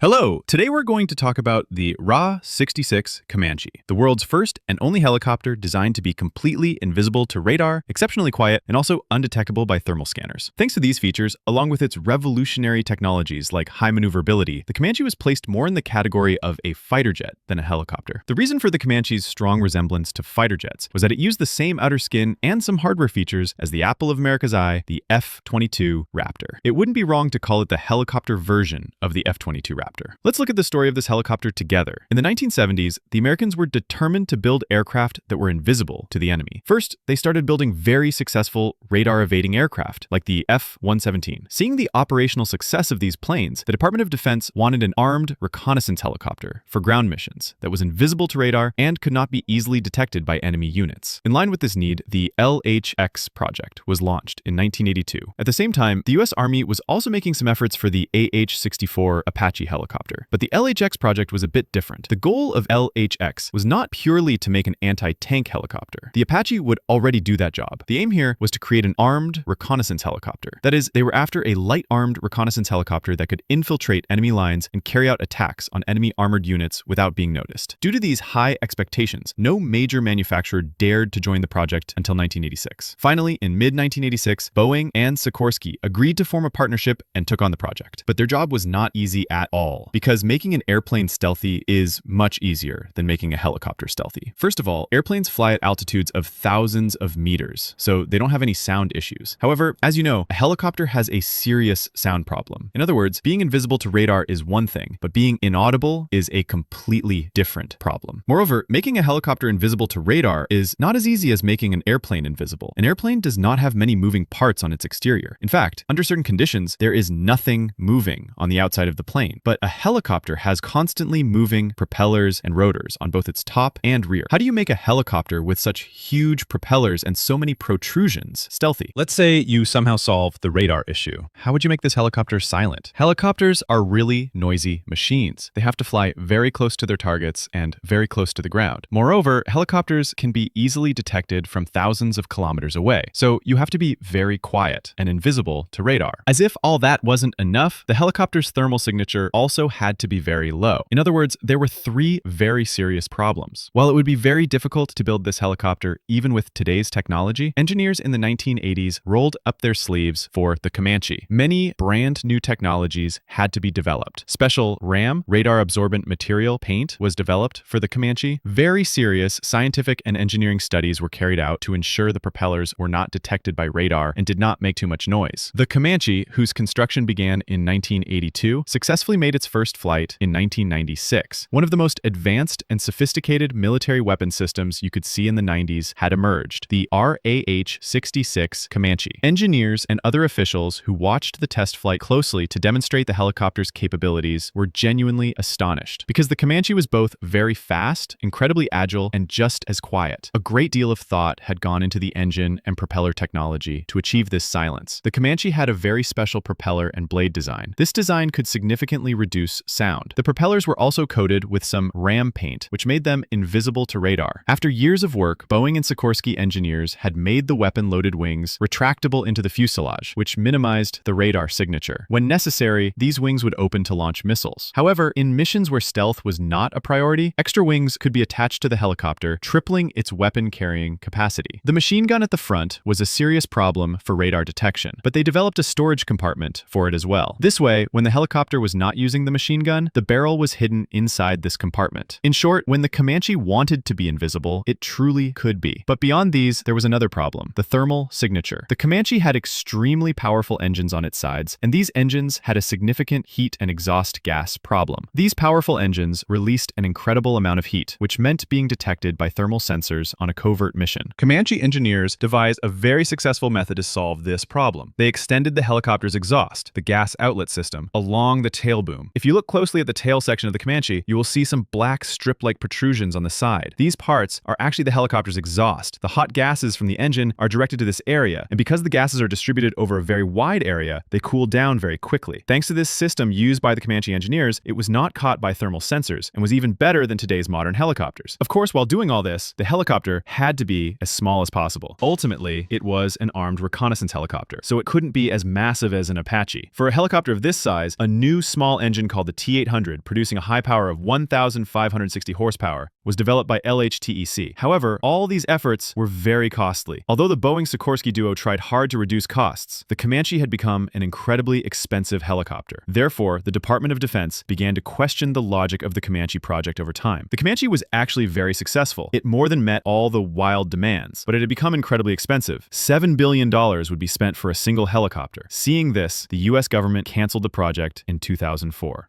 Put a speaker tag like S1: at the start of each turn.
S1: Hello! Today we're going to talk about the RAH-66 Comanche, the world's first and only helicopter designed to be completely invisible to radar, exceptionally quiet, and also undetectable by thermal scanners. Thanks to these features, along with its revolutionary technologies like high maneuverability, the Comanche was placed more in the category of a fighter jet than a helicopter. The reason for the Comanche's strong resemblance to fighter jets was that it used the same outer skin and some hardware features as the apple of America's eye, the F-22 Raptor. It wouldn't be wrong to call it the helicopter version of the F-22 Raptor. Let's look at the story of this helicopter together. In the 1970s, the Americans were determined to build aircraft that were invisible to the enemy. First, they started building very successful radar-evading aircraft, like the F-117. Seeing the operational success of these planes, the Department of Defense wanted an armed reconnaissance helicopter for ground missions that was invisible to radar and could not be easily detected by enemy units. In line with this need, the LHX Project was launched in 1982. At the same time, the U.S. Army was also making some efforts for the RAH-64 Apache helicopter. But the LHX project was a bit different. The goal of LHX was not purely to make an anti-tank helicopter. The Apache would already do that job. The aim here was to create an armed reconnaissance helicopter. That is, they were after a light armed reconnaissance helicopter that could infiltrate enemy lines and carry out attacks on enemy armored units without being noticed. Due to these high expectations, no major manufacturer dared to join the project until 1986. Finally, in mid-1986, Boeing and Sikorsky agreed to form a partnership and took on the project. But their job was not easy at all, because making an airplane stealthy is much easier than making a helicopter stealthy. First of all, airplanes fly at altitudes of thousands of meters, so they don't have any sound issues. However, as you know, a helicopter has a serious sound problem. In other words, being invisible to radar is one thing, but being inaudible is a completely different problem. Moreover, making a helicopter invisible to radar is not as easy as making an airplane invisible. An airplane does not have many moving parts on its exterior. In fact, under certain conditions, there is nothing moving on the outside of the plane. But a helicopter has constantly moving propellers and rotors on both its top and rear. How do you make a helicopter with such huge propellers and so many protrusions stealthy?
S2: Let's say you somehow solve the radar issue.
S1: How would you make this helicopter silent? Helicopters are really noisy machines. They have to fly very close to their targets and very close to the ground. Moreover, helicopters can be easily detected from thousands of kilometers away. So you have to be very quiet and invisible to radar. As if all that wasn't enough, the helicopter's thermal signature also had to be very low. In other words, there were three very serious problems. While it would be very difficult to build this helicopter even with today's technology, engineers in the 1980s rolled up their sleeves for the Comanche. Many brand new technologies had to be developed. Special RAM, radar absorbent material paint, was developed for the Comanche. Very serious scientific and engineering studies were carried out to ensure the propellers were not detected by radar and did not make too much noise. The Comanche, whose construction began in 1982, successfully made its first flight in 1996. One of the most advanced and sophisticated military weapon systems you could see in the 90s had emerged, the RAH-66 Comanche. Engineers and other officials who watched the test flight closely to demonstrate the helicopter's capabilities were genuinely astonished, because the Comanche was both very fast, incredibly agile, and just as quiet. A great deal of thought had gone into the engine and propeller technology to achieve this silence. The Comanche had a very special propeller and blade design. This design could significantly reduce sound. The propellers were also coated with some RAM paint, which made them invisible to radar. After years of work, Boeing and Sikorsky engineers had made the weapon-loaded wings retractable into the fuselage, which minimized the radar signature. When necessary, these wings would open to launch missiles. However, in missions where stealth was not a priority, extra wings could be attached to the helicopter, tripling its weapon-carrying capacity. The machine gun at the front was a serious problem for radar detection, but they developed a storage compartment for it as well. This way, when the helicopter was not using the machine gun, the barrel was hidden inside this compartment. In short, when the Comanche wanted to be invisible, it truly could be. But beyond these, there was another problem: the thermal signature. The Comanche had extremely powerful engines on its sides, and these engines had a significant heat and exhaust gas problem. These powerful engines released an incredible amount of heat, which meant being detected by thermal sensors on a covert mission. Comanche engineers devised a very successful method to solve this problem. They extended the helicopter's exhaust, the gas outlet system, along the tail boom. If you look closely at the tail section of the Comanche, you will see some black strip-like protrusions on the side. These parts are actually the helicopter's exhaust. The hot gases from the engine are directed to this area, and because the gases are distributed over a very wide area, they cool down very quickly. Thanks to this system used by the Comanche engineers, it was not caught by thermal sensors and was even better than today's modern helicopters. Of course, while doing all this, the helicopter had to be as small as possible. Ultimately, it was an armed reconnaissance helicopter, so it couldn't be as massive as an Apache. For a helicopter of this size, a new small engine engine called the T-800, producing a high power of 1,560 horsepower, was developed by LHTEC. However, all these efforts were very costly. Although the Boeing-Sikorsky duo tried hard to reduce costs, the Comanche had become an incredibly expensive helicopter. Therefore, the Department of Defense began to question the logic of the Comanche project over time. The Comanche was actually very successful. It more than met all the wild demands, but it had become incredibly expensive. $7 billion would be spent for a single helicopter. Seeing this, the US government canceled the project in 2004.